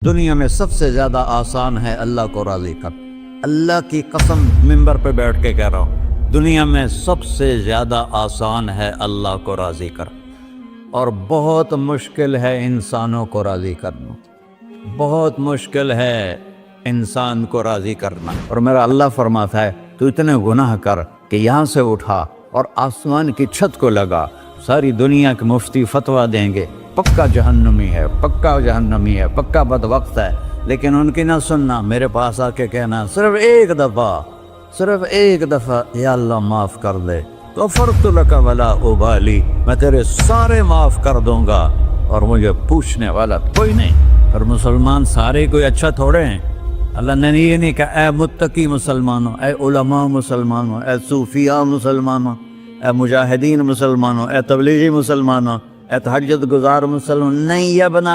دنیا میں سب سے زیادہ آسان ہے اللہ کو راضی کر۔ اللہ کی قسم منبر پہ بیٹھ کے کہہ رہا ہوں، دنیا میں سب سے زیادہ آسان ہے اللہ کو راضی کر، اور بہت مشکل ہے انسانوں کو راضی کرنا، بہت مشکل ہے انسان کو راضی کرنا۔ اور میرا اللہ فرماتا ہے تو اتنے گناہ کر کہ یہاں سے اٹھا اور آسمان کی چھت کو لگا، ساری دنیا کے مفتی فتویٰ دیں گے پکا جہنمی ہے، پکا جہنمی ہے، پکا بدبخت ہے، لیکن ان کی نہ سننا، میرے پاس آ کے کہنا صرف ایک دفعہ یا اللہ معاف کر دے، غفرت لک ولا ابالی، میں تیرے سارے معاف کر دوں گا اور مجھے پوچھنے والا کوئی نہیں۔ اور مسلمان سارے کوئی اچھا تھوڑے ہیں، اللہ نے یہ نہیں کہا اے متقی مسلمانوں، اے علماء مسلمانوں، اے صوفیاء مسلمانوں، اے مجاہدین مسلمانوں، اے تبلیغی مسلمانوں، اے تہجد گزار مسلمان، نہیں یا ابن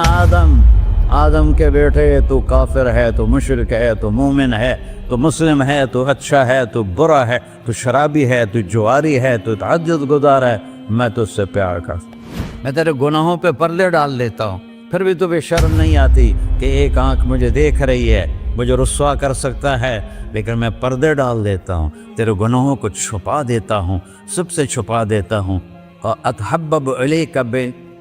آدم کے بیٹے، تو کافر ہے، تو مشرک ہے، تو مومن ہے، تو مسلم ہے، تو اچھا ہے، تو برا ہے، تو شرابی ہے، تو جواری ہے، تو تہجد گزار ہے، میں تجھ سے پیار کرتا ہوں، میں تیرے گناہوں پہ پردے ڈال دیتا ہوں، پھر بھی تمہیں شرم نہیں آتی کہ ایک آنکھ مجھے دیکھ رہی ہے، مجھے رسوا کر سکتا ہے، لیکن میں پردے ڈال دیتا ہوں، تیرے گناہوں کو چھپا دیتا ہوں، سب سے چھپا دیتا ہوں۔ اتحبب الیک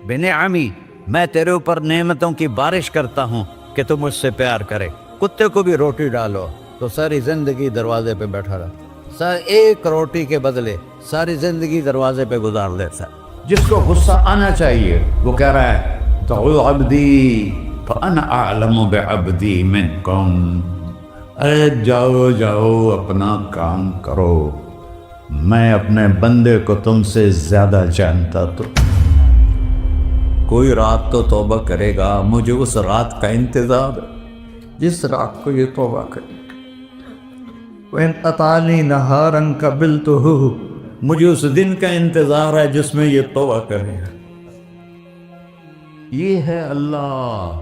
بنعمی، میں تیرے اوپر نعمتوں کی بارش کرتا ہوں کہ تم مجھ سے پیار کرے۔ کتے کو بھی روٹی ڈالو تو ساری زندگی دروازے پہ بیٹھا رہا، ایک روٹی کے بدلے ساری زندگی دروازے پہ گزار دیتا ہے۔ جس کو غصہ آنا چاہیے وہ کہہ رہا ہے تو عبدی فانا اعلم بعبدی منکم، اے جاؤ اپنا کام کرو، میں اپنے بندے کو تم سے زیادہ جانتا۔ تو کوئی رات تو توبہ کرے گا، مجھے اس رات کا انتظار ہے جس رات کو یہ توبہ کرے۔ وَإِنْ أَطَعَنِي نَهَارًا قَبِلْتُهُ، مجھے اس دن کا انتظار ہے جس میں یہ توبہ کرے گا۔ یہ ہے اللہ،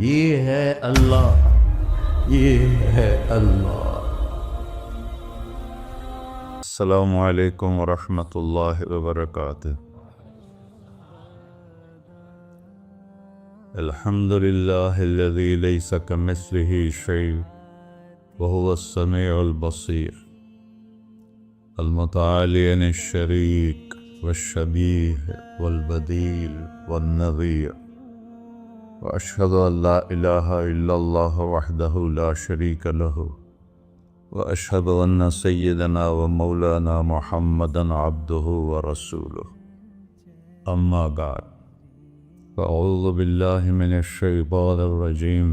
یہ ہے اللہ، یہ ہے اللہ۔ السلام علیکم ورحمۃ اللہ وبرکاتہ۔ الحمد للہ الذی لیس کمثلہ شیء وهو السمیع البصیر، المتعالی عن الشریک والشبیہ والبدیل والنظیر، واشہد ان لا الہ الا اللہ وحدہ لا شریک لہ، واشہد ان سیدنا و مولانا محمدا عبدہ ورسولہ، اما بعد، فاعوذ باللہ من الشیطان الرجیم،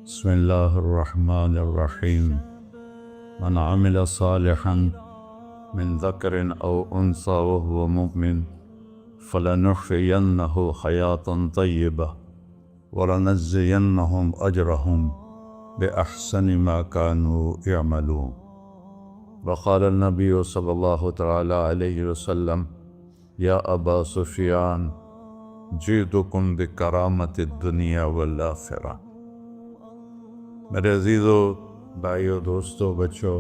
بسم اللہ الرحمن الرحیم، من عمل صالحا من ذکر او انثى وهو مؤمن فلنحيينه حیاة طیبہ ولنجزینهم اجرهم بأحسن ما كانوا يعملون۔ وقال النبی صلی اللہ تعالی علیہ وسلم یا ابا سفیان جئتکم بکرامت الدنیا والآخرہ۔ میرے عزیزو، بھائیو، دوستو، بچوں،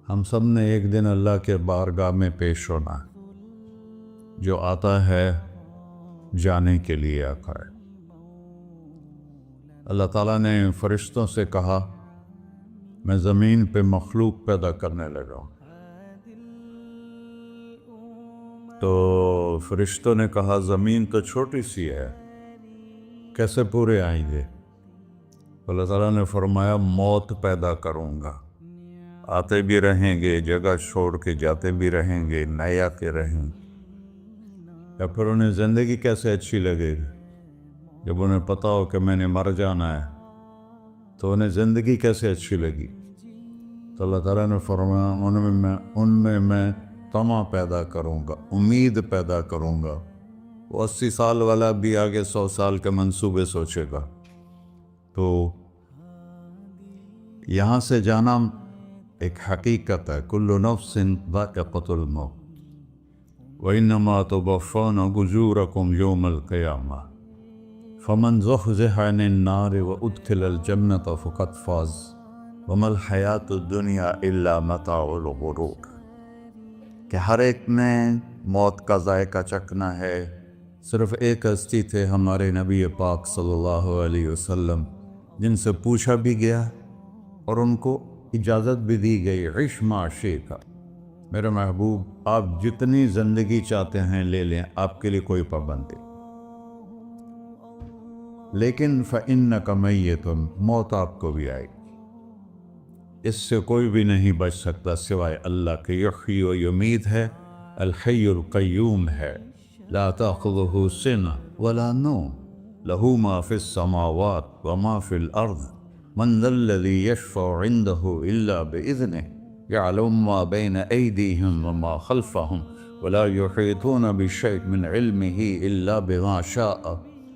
ہم سب نے ایک دن اللہ کے بارگاہ میں پیش ہونا ہے۔ جو آتا ہے جانے کے لیے آتا ہے۔ اللہ تعالیٰ نے فرشتوں سے کہا میں زمین پہ مخلوق پیدا کرنے لگا ہوں، تو فرشتوں نے کہا زمین تو چھوٹی سی ہے، کیسے پورے آئیں گے؟ اللہ تعالیٰ نے فرمایا موت پیدا کروں گا، آتے بھی رہیں گے، جگہ چھوڑ کے جاتے بھی رہیں گے، نئے آتے رہیں گے۔ یا پھر انہیں زندگی کیسے اچھی لگے گی جب انہیں پتا ہو کہ میں نے مر جانا ہے، تو انہیں زندگی کیسے اچھی لگی؟ تو اللہ تعالیٰ نے فرمایا ان میں میں طمع پیدا کروں گا، امید پیدا کروں گا۔ وہ 80 سال والا بھی آگے 100 سال کے منصوبے سوچے گا۔ تو یہاں سے جانا ایک حقیقت ہے، کل نفس ذائقۃ الموت وانما توفون اجورکم یوم القیامہ، فمن زحزح عن النار وادخل الجنة فقد فاز وما الحیاۃ الدنیا الا متاع الغرور، کہ ہر ایک نے موت کا ذائقہ چکھنا ہے، صرف ایک ہستی تھے ہمارے نبی پاک صلی اللہ علیہ وسلم، جن سے پوچھا بھی گیا اور ان کو اجازت بھی دی گئی، عش ما شئت، میرے محبوب آپ جتنی زندگی چاہتے ہیں لے لیں، آپ کے لیے کوئی پابندی، لیکن فَإِنَّكَ مَيِّتٌ، موت آپ کو بھی آئے گی، اس سے کوئی بھی نہیں بچ سکتا سوائے اللہ کے۔ یحیی و یمیت ہے، الحی القیوم ہے، لا تأخذہ سنہ ولا نوم، لہ ما فی السماوات وما فی الارض، من ذا الذی یشفع عنده الا بإذنہ، يعلم ما بين أيديهم وما خلفهم ولا يحيطون بشيء من علمه إلا بما شاء،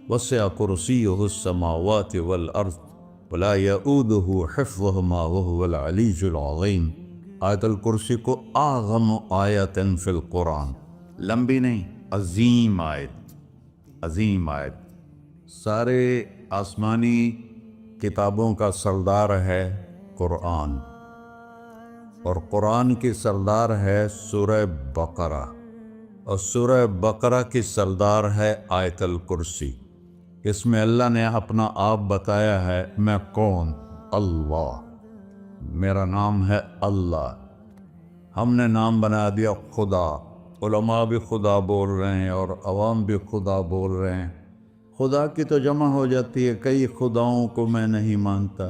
وسع كرسيه السماوات والأرض ولا يؤوده حفظهما وهو العلي العظيم۔ آیت الکرسی کو اعظم آیت فی القرآن، لمبی نہیں، عظیم آیت، عظیم آیت، سارے آسمانی کتابوں کا سردار ہے قرآن، اور قرآن کی سردار ہے سورہ بقرہ، اور سورہ بقرہ کی سردار ہے آیت الکرسی۔ اس میں اللہ نے اپنا آپ بتایا ہے، میں کون؟ اللہ، میرا نام ہے اللہ۔ ہم نے نام بنا دیا خدا، علماء بھی خدا بول رہے ہیں اور عوام بھی خدا بول رہے ہیں۔ خدا کی تو جمع ہو جاتی ہے، کئی خداؤں کو میں نہیں مانتا،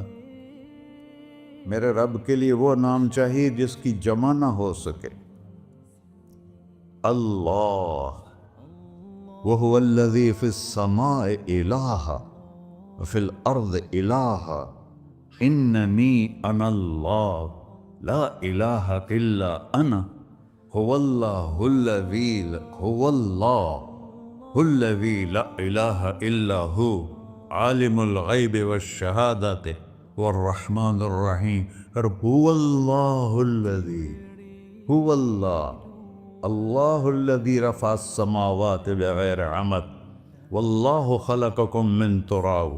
میرے رب کے لیے وہ نام چاہیے جس کی جمع نہ ہو سکے۔ اللہ، وَهُوَ الَّذِي فِي السَّمَاءِ إِلَٰهٌ وَفِي الْأَرْضِ إِلَٰهٌ إِنَّنِي أَنَا اللَّهُ لَا إِلَٰهَ إِلَّا أَنَا هُوَ اللَّهُ الَّذِي لَا إِلَٰهَ إِلَّا هُوَ عَالِمُ الْغَيْبِ وَالشَّهَادَةِ والرحمن الرحیم۔ اور هو اللہ الذی، هو اللہ، اللہ الذی رفع السماوات بغیر عمد واللہ خلقکم من تراب،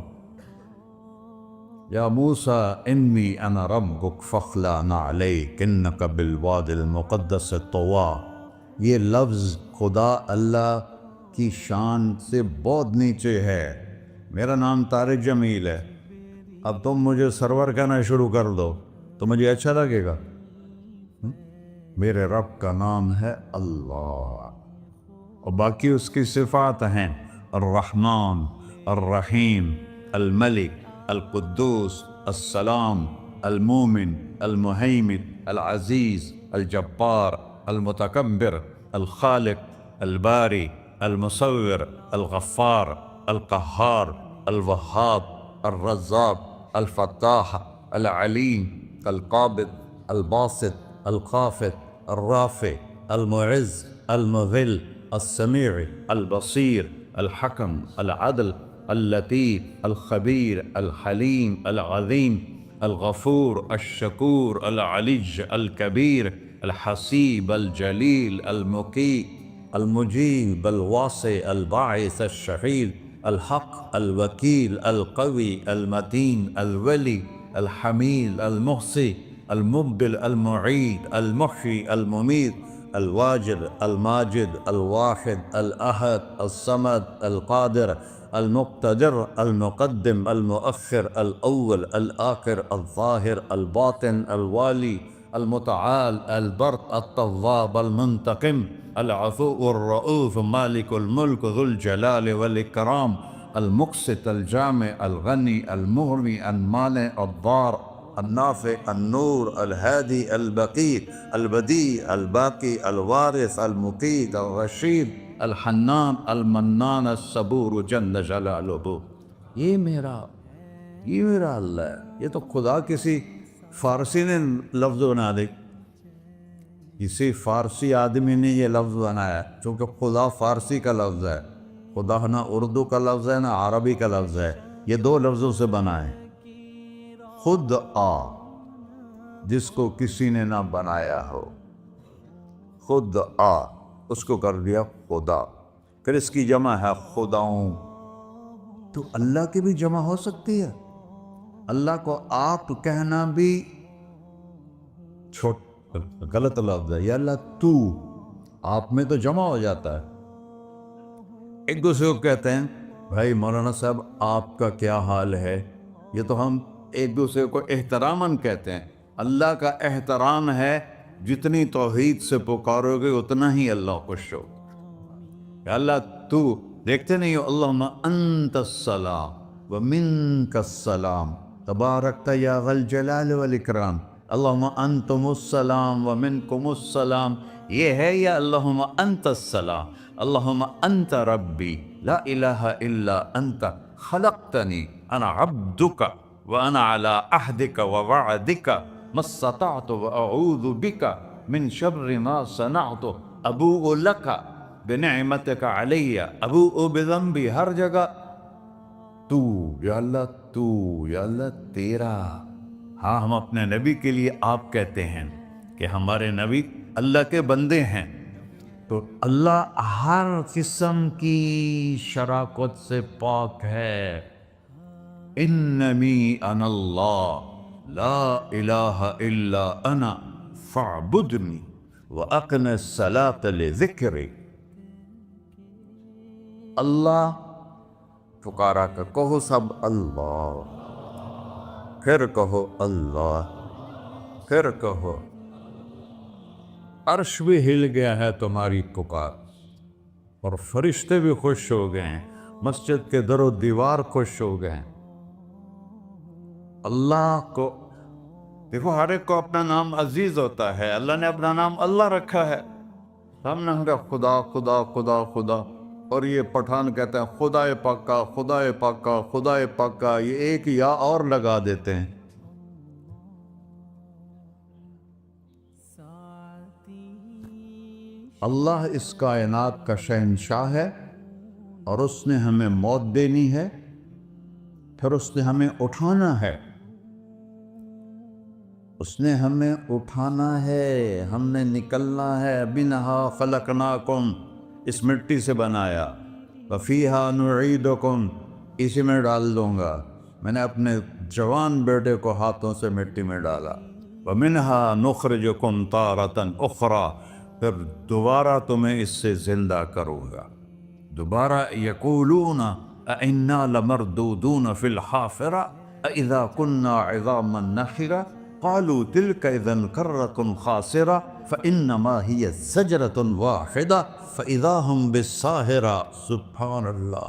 یا موسیٰ انی انا ربک فاخلع نعلیک انک بالوادی المقدس طویٰ۔ یہ لفظ خدا اللہ کی شان سے بہت نیچے ہے۔ میرا نام طارق جمیل ہے، اب تم مجھے سرور کہنا شروع کر دو تو مجھے اچھا لگے گا؟ میرے رب کا نام ہے اللہ، اور باقی اس کی صفات ہیں، الرحمن، الرحیم، الملک، القدوس، السلام، المومن، المہیمن، العزیز، الجبار، المتکبر، الخالق، الباری، المصور، الغفار، القہار، الوہاب، الرزاق، الفتاح، العلیم، القابض، الباسط، الخافض، الرافع، المعز، المذل، السمیع، البصیر، الحکم، العدل، اللطیف، الخبیر، الحلیم، العظیم، الغفور، الشکور، العلی، الکبیر، الحسیب، الجلیل، المقیت، المجیب، الواسع، الباعث، الشفیع، الحق، الوکیل، القوی، المتین، الولی، الحمید، المحصی، المبدل، المعید، المحیی، المميت، الواجد، الماجد، الواحد، الأحد، الصمد، القادر، المقتدر، المقدم، المؤخر، الأول، الآخر، الظاهر، الباطن، الوالي، المتعال، البر، التواب، المنتقم، العفو، الرؤوف، مالك الملك، ذو الجلال والإكرام، المقسط، الجامع، الغني، المغني، المانع، الضار، النافع، النور، الهادي، البقي، البديع، الباقي، الوارث، المقيت، الرشيد، الحنان، المنان، الصبور جل جلالہ۔ یہ میرا اللہ ہے۔ یہ تو خدا کسی فارسی نے لفظ بنا دے، کسی فارسی آدمی نے یہ لفظ بنایا، چونکہ خدا فارسی کا لفظ ہے، خدا نہ اردو کا لفظ ہے نہ عربی کا لفظ ہے، یہ دو لفظوں سے بنا ہے۔ خود آ، جس کو کسی نے نہ بنایا ہو، خود آ، اس کو کر دیا خدا، پھر اس کی جمع ہے خداؤں۔ تو اللہ کی بھی جمع ہو سکتی ہے؟ اللہ کو آپ کہنا بھی غلط لفظ ہے، یا اللہ تو، آپ میں تو جمع ہو جاتا ہے، ایک دوسرے کو کہتے ہیں بھائی مولانا صاحب آپ کا کیا حال ہے. یہ تو ہم ایک دوسرے کو احتراماً کہتے ہیں. اللہ کا احترام ہے جتنی توحید سے پکارو گے اتنا ہی اللہ خوش ہو. کہ اللہ تو دیکھتے نہیں ہو اللہم انت السلام ومنک السلام تبارکت یا ذا الجلال والاکرام. اللہم انتم السلام ومنکم السلام یہ ہے یا اللہم انت السلام اللہم انت ربی لا الہ الا انت خلقتنی انا عبدک وانا علی عہدک ووعدک ما استطعت واعوذ بک من شر ما صنعت ابوء لک بنعمتک علی ابوء بذنبی. ہر جگہ تو یا اللہ تیرا. ہاں ہم اپنے نبی کے لیے آپ کہتے ہیں کہ ہمارے نبی اللہ کے بندے ہیں. تو اللہ ہر قسم کی شراکت سے پاک ہے. اننی انا اللہ لا الہ الا انا فاعبدنی واقم الصلاۃ لذکری. اللہ پکارا کر کہو سب اللہ، پھر کہو اللہ، پھر کہو. عرش بھی ہل گیا ہے تمہاری پکار اور فرشتے بھی خوش ہو گئے ہیں، مسجد کے در و دیوار خوش ہو گئے ہیں. اللہ کو دیکھو ہر ایک کو اپنا نام عزیز ہوتا ہے. اللہ نے اپنا نام اللہ رکھا ہے. ہم نے کہا خدا خدا خدا خدا، اور یہ پٹھان کہتے ہیں خدا پاکا خدا پاکا خدا پاکا. یہ ایک یا اور لگا دیتے ہیں. اللہ اس کائنات کا شہنشاہ ہے اور اس نے ہمیں موت دینی ہے، پھر اس نے ہمیں اٹھانا ہے. اس نے ہمیں اٹھانا ہے، ہم نے نکلنا ہے. منہا خلقناکم، اس مٹی سے بنایا. وفیہا نعیدکم، اسی میں ڈال دوں گا. میں نے اپنے جوان بیٹے کو ہاتھوں سے مٹی میں ڈالا. ومنہا نخرجکم تارۃ اخری، پھر دوبارہ تمہیں اس سے زندہ کروں گا. دوبارہ یقولون اَإِنَّا لَمَرْدُودُونَ فِي الْحَافِرَةِ أَإِذَا كُنَّا عِظَامًا نَخِرَةً قَالُوا تِلْكَ إِذًا كَرَّةٌ خَاسِرَةٌ فَإِنَّمَا هِيَ زَجْرَةٌ وَاحِدَةٌ فَإِذَا هُمْ بِالسَّاهِرَةِ. سبحان اللہ.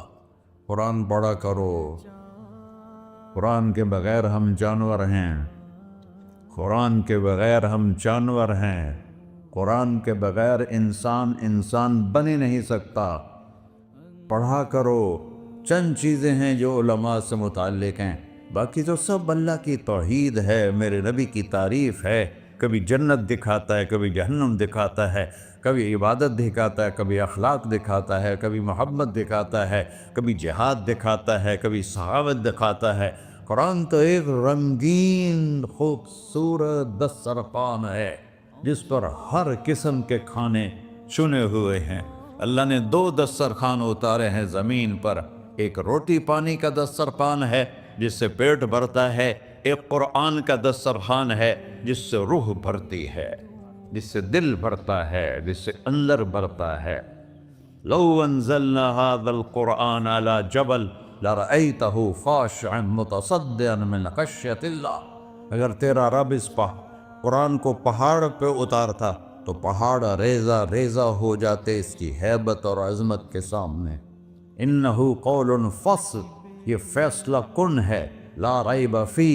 قرآن پڑھا کرو. قرآن کے بغیر ہم جانور ہیں. قرآن کے بغیر ہم جانور ہیں. قرآن کے بغیر انسان بن ہی نہیں سکتا. پڑھا کرو. چند چیزیں ہیں جو علماء سے متعلق ہیں، باقی تو سب اللہ کی توحید ہے، میرے نبی کی تعریف ہے. کبھی جنت دکھاتا ہے، کبھی جہنم دکھاتا ہے، کبھی عبادت دکھاتا ہے، کبھی اخلاق دکھاتا ہے، کبھی محبت دکھاتا ہے، کبھی جہاد دکھاتا ہے، کبھی سخاوت دکھاتا ہے. قرآن تو ایک رنگین خوبصورت دسترخوان ہے جس پر ہر قسم کے کھانے چنے ہوئے ہیں. اللہ نے 2 دسترخوان اتارے ہیں زمین پر. ایک روٹی پانی کا دسترخوان ہے جس سے پیٹ بھرتا ہے، ایک قرآن کا دسترخوان ہے جس سے روح بھرتی ہے، جس سے دل بھرتا ہے، جس سے اندر بھرتا ہے. لو انزلنا هذا القرآن على جبل لرأيته خاشعا متصدعا من خشية الله. اگر تیرا رب اس قرآن کو پہاڑ پہ اتارتا تو پہاڑ ریزہ ریزہ ہو جاتے اس کی ہیبت اور عظمت کے سامنے. انہو قول فصل، یہ فیصلہ کن ہے. لا ریب فی،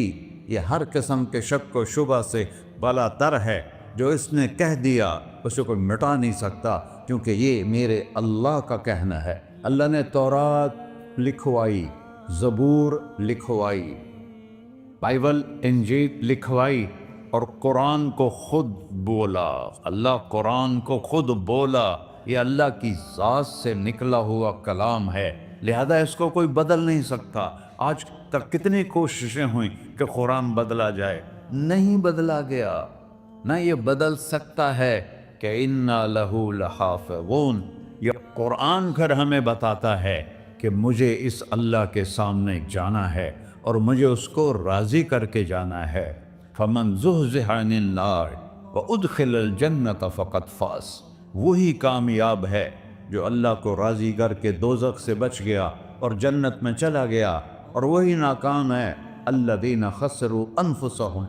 یہ ہر قسم کے شک و شبہ سے بلا تر ہے. جو اس نے کہہ دیا اسے کوئی مٹا نہیں سکتا، کیونکہ یہ میرے اللہ کا کہنا ہے. اللہ نے تورات لکھوائی، زبور لکھوائی، بائبل انجیل لکھوائی، اور قرآن کو خود بولا. اللہ قرآن کو خود بولا. یہ اللہ کی ذات سے نکلا ہوا کلام ہے، لہذا اس کو کوئی بدل نہیں سکتا. آج تک کتنی کوششیں ہوئیں کہ قرآن بدلا جائے، نہیں بدلا گیا. نہ یہ بدل سکتا ہے کہ اِنَّا لَهُ لَحَافِظُونَ. یہ قرآن پھر ہمیں بتاتا ہے کہ مجھے اس اللہ کے سامنے جانا ہے اور مجھے اس کو راضی کر کے جانا ہے. فَمَنْ زُحْزِحَ عَنِ النَّارِ وَأُدْخِلَ الْجَنَّةَ فَقَدْ فَازَ. وہی کامیاب ہے جو اللہ کو راضی کر کے دوزخ سے بچ گیا اور جنت میں چلا گیا، اور وہی ناکام ہے الذین خسروا انفسہم۔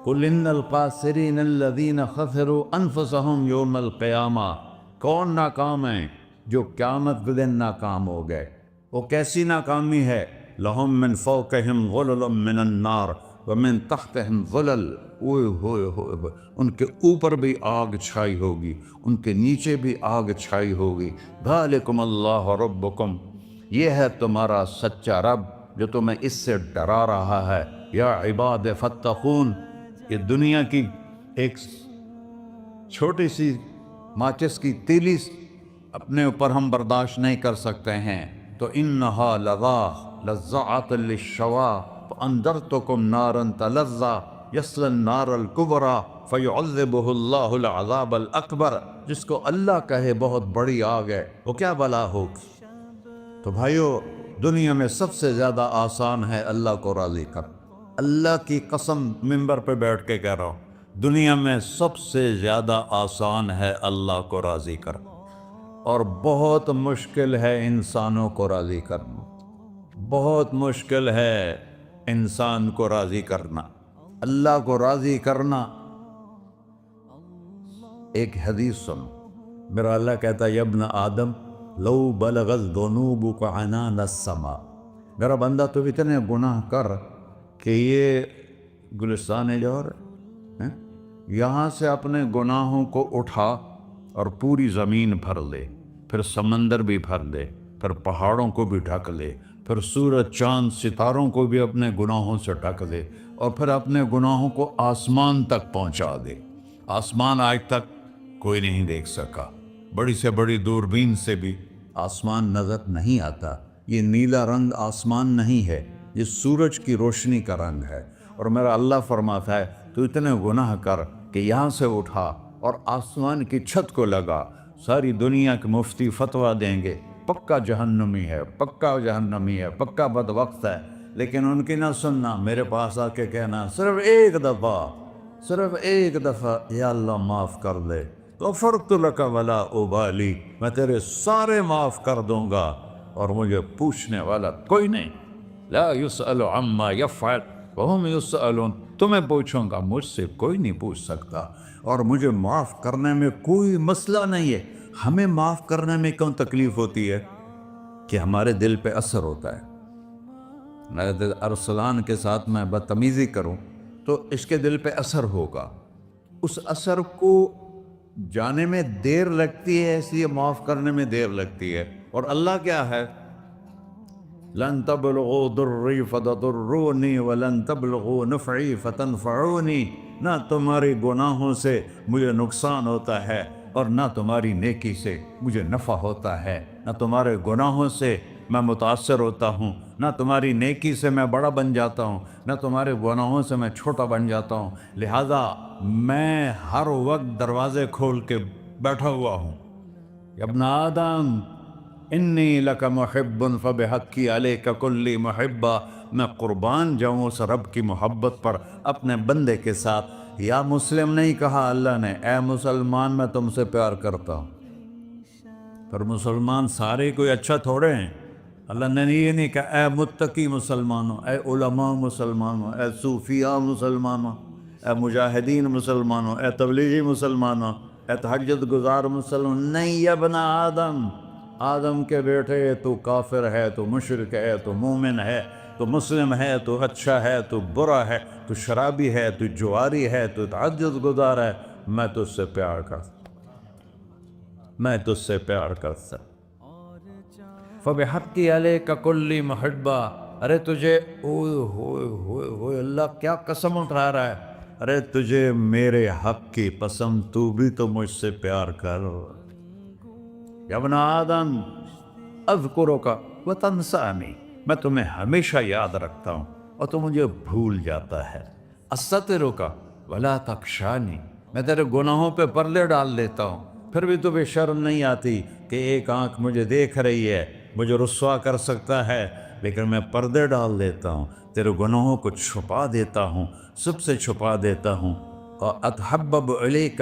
قل ان الخاسرین الذین خسروا انفسہم یوم القیامہ۔ کون ناکام ہیں؟ جو قیامت کے دن ناکام ہو گئے۔ وہ کیسی ناکامی ہے؟ لہم من فوقہم غلل من النار ومن تحتہم ظلل، اوئے ہوئے ہوئے، ان کے اوپر بھی آگ چھائی ہوگی، ان کے نیچے بھی آگ چھائی ہوگی۔ ذالکم اللہ ربکم، یہ ہے تمہارا سچا رب جو تمہیں اس سے ڈرا رہا ہے۔ یا عباد فاتقون، یہ دنیا کی ایک چھوٹی سی ماچس کی تیلی اپنے اوپر ہم برداشت نہیں کر سکتے ہیں، تو انہا لظا لزعۃ للشوا فانذرتکم نارا تلظی یصلی النار الکبریٰ فیعذبہ اللہ العذاب الاکبر۔ جس کو اللہ کہے بہت بڑی آگ ہے، وہ کیا بلا ہوگی؟ تو بھائیو، دنیا میں سب سے زیادہ آسان ہے اللہ کو راضی کر۔ اللہ کی قسم منبر پہ بیٹھ کے کہہ رہا ہوں، دنیا میں سب سے زیادہ آسان ہے اللہ کو راضی کر، اور بہت مشکل ہے انسانوں کو راضی کرنا۔ بہت مشکل ہے انسان کو راضی کرنا، اللہ کو راضی کرنا۔ ایک حدیث سنو، میرا اللہ کہتا ہے یا ابن آدم لو بلغت ذنوبک عنان السماء، میرا بندہ تو اتنے گناہ کر کہ یہ گلستان جوہر یہاں سے اپنے گناہوں کو اٹھا اور پوری زمین بھر لے، پھر سمندر بھی بھر لے، پھر پہاڑوں کو بھی ڈھک لے، پھر سورج چاند ستاروں کو بھی اپنے گناہوں سے ڈھک دے، اور پھر اپنے گناہوں کو آسمان تک پہنچا دے۔ آسمان آج تک کوئی نہیں دیکھ سکا، بڑی سے بڑی دوربین سے بھی آسمان نظر نہیں آتا۔ یہ نیلا رنگ آسمان نہیں ہے، یہ سورج کی روشنی کا رنگ ہے۔ اور میرا اللہ فرماتا ہے تو اتنے گناہ کر کہ یہاں سے اٹھا اور آسمان کی چھت کو لگا، ساری دنیا کے مفتی فتویٰ دیں گے پکا جہنمی ہے، پکا جہنمی ہے، پکا بدبخت ہے، لیکن ان کی نہ سننا، میرے پاس آ کے کہنا صرف ایک دفعہ یا اللہ معاف کر دے، غفرت لک ولا ابالی، میں تیرے سارے معاف کر دوں گا اور مجھے پوچھنے والا کوئی نہیں۔ لا یسأل عما یفعل وہم یسألون، تمہیں پوچھوں گا، مجھ سے کوئی نہیں پوچھ سکتا، اور مجھے معاف کرنے میں کوئی مسئلہ نہیں ہے۔ ہمیں معاف کرنے میں کیوں تکلیف ہوتی ہے؟ کہ ہمارے دل پہ اثر ہوتا ہے۔ میں ارسلان کے ساتھ میں بدتمیزی کروں تو اس کے دل پہ اثر ہوگا، اس اثر کو جانے میں دیر لگتی ہے، اس لیے معاف کرنے میں دیر لگتی ہے۔ اور اللہ کیا ہے؟ لن تبلغوا ضری فتضرونی ولن تبلغوا نفعی فتنفعونی، نہ تمہاری گناہوں سے مجھے نقصان ہوتا ہے اور نہ تمہاری نیکی سے مجھے نفع ہوتا ہے۔ نہ تمہارے گناہوں سے میں متاثر ہوتا ہوں، نہ تمہاری نیکی سے میں بڑا بن جاتا ہوں، نہ تمہارے گناہوں سے میں چھوٹا بن جاتا ہوں، لہذا میں ہر وقت دروازے کھول کے بیٹھا ہوا ہوں۔ یا ابن آدم انی لک محب فبحقی علیک کلی محبہ، میں قربان جاؤں اس رب کی محبت پر اپنے بندے کے ساتھ۔ یا مسلم نہیں کہا اللہ نے، اے مسلمان میں تم سے پیار کرتا ہوں۔ پر مسلمان سارے کوئی اچھا تھوڑے ہیں، اللہ نے یہ نہیں کہا اے متقی مسلمانوں، اے علماء مسلمانوں، اے صوفیاء مسلمانوں، اے مجاہدین مسلمانوں، اے تبلیغی مسلمانوں، اے تہجد گزار مسلمان، نہیں یا ابن آدم، آدم کے بیٹے، تو کافر ہے، تو مشرک ہے، تو مومن ہے، تو مسلم ہے، تو اچھا ہے، تو برا ہے، تو شرابی ہے، تو جواری ہے، تو تہجد گزار ہے، میں تجھ سے پیار کرتا، میں تجھ سے پیار کرتا۔ فبحقی علیک کلی محبہ، ارے تجھے اوئے ہوئے ہوئے ہوئے، اللہ کیا قسم اٹھا رہا ہے، ارے تجھے میرے حق کی قسم، تو بھی تو مجھ سے پیار کر۔ یا ابن آدم اذکرک وتنسانی، میں تمہیں ہمیشہ یاد رکھتا ہوں اور تو مجھے بھول جاتا ہے۔ استترک ولا تخشانی، میں تیرے گناہوں پہ پردے ڈال دیتا ہوں، پھر بھی تمہیں شرم نہیں آتی کہ ایک آنکھ مجھے دیکھ رہی ہے، مجھے رسوا کر سکتا ہے، لیکن میں پردے ڈال دیتا ہوں، تیرے گناہوں کو چھپا دیتا ہوں، سب سے چھپا دیتا ہوں۔ اور اتحبب الیک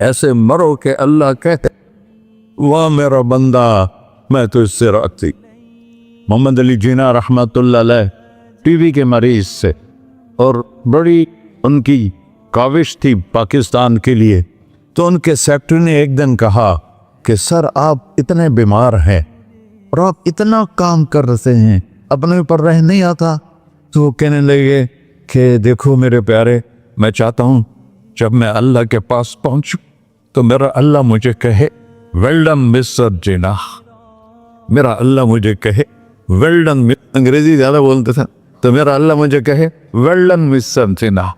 ایسے مرو کہ اللہ کہتے واہ میرا بندہ میں تو اس سے راضی۔ محمد علی جناح رحمۃ اللہ علیہ ٹی وی کے مریض سے، اور بڑی ان کی کاوش تھی پاکستان کے لیے، تو ان کے سیکٹری نے ایک دن کہا کہ سر آپ اتنے بیمار ہیں اور آپ اتنا کام کر رہے ہیں، اپنے اوپر رہ نہیں آتا؟ تو وہ کہنے لگے کہ دیکھو میرے پیارے، میں چاہتا ہوں جب میں اللہ کے پاس پہنچوں تو میرا اللہ مجھے کہے ویل ڈن مسٹر جناح، میرا اللہ مجھے کہے ویل ڈن، انگریزی زیادہ بولتے تھے، تو میرا اللہ مجھے کہے ویل ڈن مسٹر جناح۔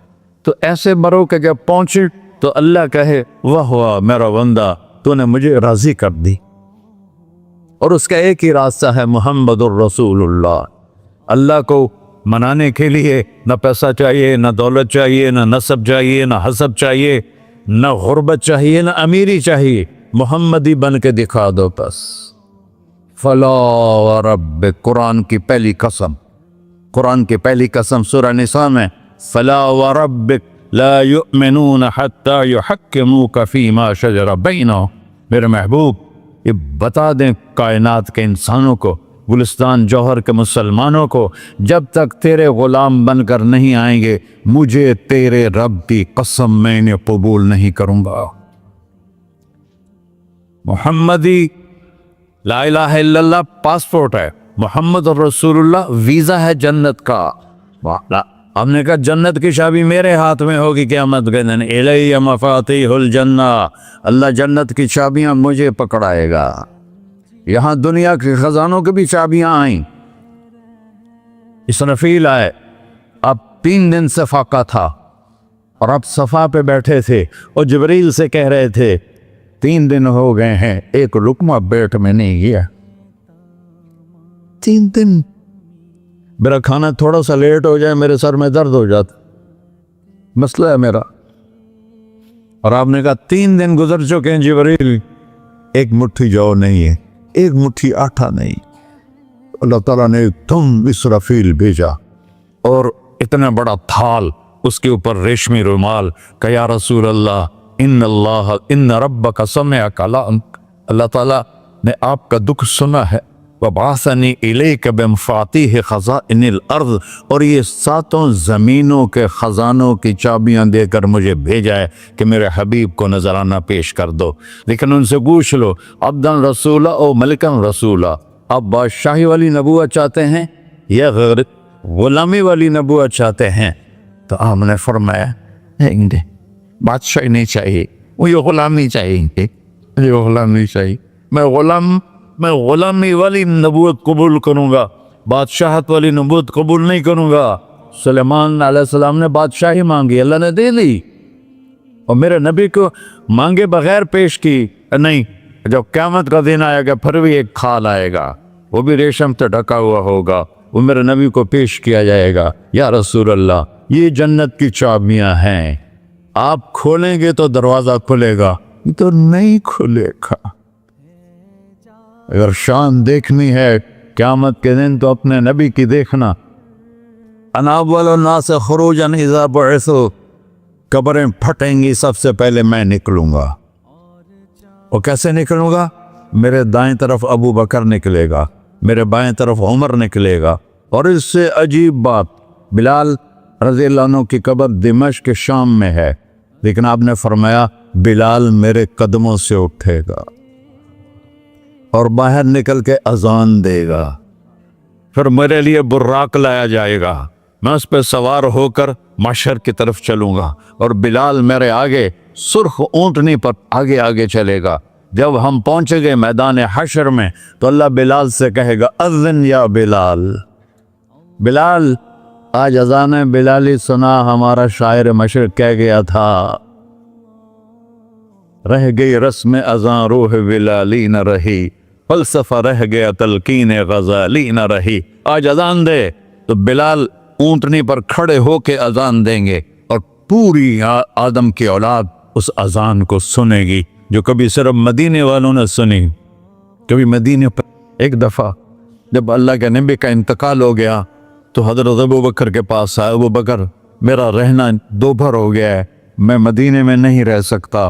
تو ایسے مرو کہ جب پہنچے تو اللہ کہے واہ واہ میرا بندہ تو نے مجھے راضی کر دی۔ اور اس کا ایک ہی راستہ ہے محمد الرسول اللہ۔ اللہ کو منانے کے لیے نہ پیسہ چاہیے، نہ دولت چاہیے، نہ نسب چاہیے، نہ حسب چاہیے، نہ غربت چاہیے، نہ امیری چاہیے، محمدی بن کے دکھا دو بس۔ فلا وربک، قرآن کی پہلی قسم، قرآن کی پہلی قسم سورہ نساء میں، فلا وربک لا یؤمنون حتی یحکموک فیما شجر بینہم، میرے محبوب یہ بتا دیں کائنات کے انسانوں کو، گلستان جوہر کے مسلمانوں کو، جب تک تیرے غلام بن کر نہیں آئیں گے مجھے تیرے رب کی قسم میں انہیں قبول نہیں کروں گا۔ محمدی لا الہ الا اللہ پاسپورٹ ہے، محمد رسول اللہ ویزا ہے جنت کا۔ ہم نے کہا جنت کی چابی میرے ہاتھ میں ہوگی قیامت کے دن، الی مفاتیح الجنہ، اللہ جنت کی چابیاں مجھے پکڑائے گا۔ یہاں دنیا کے خزانوں کی بھی چابیاں آئیں۔ اسرافیل آئے، اب 3 دن سے فاقہ تھا اور اب صفا پہ بیٹھے تھے اور جبریل سے کہہ رہے تھے 3 دن ہو گئے ہیں ایک لقمہ پیٹ میں نہیں گیا، 3 دن میرا کھانا تھوڑا سا لیٹ ہو جائے میرے سر میں درد ہو جاتا، مسئلہ ہے میرا۔ اور آپ نے کہا 3 دن گزر چکے ہیں جبریل، ایک مٹھی جو نہیں ہے، ایک مٹھی آٹا نہیں۔ اللہ تعالیٰ نے تم اسرافیل بھیجا اور اتنا بڑا تھال، اس کے اوپر ریشمی رومال، کہ یا رسول اللہ ان ربک سمع کلامک، اللہ تعالیٰ نے آپ کا دکھ سنا ہے، وَبَعَثَنِي إِلَيْكَ بِمَفَاتِيحِ خَزَائِنِ الْأَرْضِ، اور یہ 7 زمینوں کے خزانوں کی چابیاں دے کر مجھے بھیجا ہے کہ میرے حبیب کو نذرانہ پیش کر دو۔ لیکن ان سے پوچھ لو عبدًا رسولہ او ملکًا رسولہ، آپ بادشاہی والی نبوت چاہتے ہیں یا غیر غلامی والی نبوت چاہتے ہیں؟ تو آپ نے فرمایا نہیں، بادشاہی نہیں چاہیے، مجھے غلامی چاہیے، مجھے غلامی چاہیے، میں غلامی والی نبوت قبول کروں گا، بادشاہت والی نبوت قبول نہیں کروں گا۔ سلیمان علیہ السلام نے بادشاہی مانگی، اللہ نے دے دی، اور میرے نبی کو مانگے بغیر پیش کی نہیں۔ جب قیامت کا دن آئے گا پھر بھی ایک کھال آئے گا، وہ بھی ریشم سے ڈھکا ہوا ہوگا، وہ میرے نبی کو پیش کیا جائے گا، یا رسول اللہ یہ جنت کی چابیاں ہیں، آپ کھولیں گے تو دروازہ کھلے گا، تو نہیں کھلے گا۔ اگر شان دیکھنی ہے قیامت کے دن تو اپنے نبی کی دیکھنا۔ انا اول الناس خروجا اذا بعثوا، قبریں پھٹیں گی سب سے پہلے میں نکلوں گا، اور کیسے نکلوں گا؟ میرے دائیں طرف ابو بکر نکلے گا، میرے بائیں طرف عمر نکلے گا، اور اس سے عجیب بات، بلال رضی اللہ عنہ کی قبر دمشق کے شام میں ہے، لیکن آپ نے فرمایا بلال میرے قدموں سے اٹھے گا اور باہر نکل کے اذان دے گا، پھر میرے لیے براق لایا جائے گا، میں اس پہ سوار ہو کر محشر کی طرف چلوں گا، اور بلال میرے آگے سرخ اونٹنی پر آگے آگے چلے گا۔ جب ہم پہنچے گئے میدان حشر میں تو اللہ بلال سے کہے گا اذن یا بلال، بلال آج اذان بلالی سنا، ہمارا شاعر مشرق کہہ گیا تھا، رہ گئی رسم اذان روح بلالی نہ رہی، فلسفہ رہ گیا تلقین غزالی نہ رہی۔ آج اذان دے تو بلال اونٹنی پر کھڑے ہو کے اذان دیں گے، اور پوری آدم کی اولاد اس اذان کو سنے گی، جو کبھی صرف مدینے والوں نے سنی۔ کبھی مدینے پر ایک دفعہ جب اللہ کے نبی کا انتقال ہو گیا تو حضرت ابو بکر کے پاس آیا، ابو بکر میرا رہنا دوبھر ہو گیا ہے، میں مدینے میں نہیں رہ سکتا،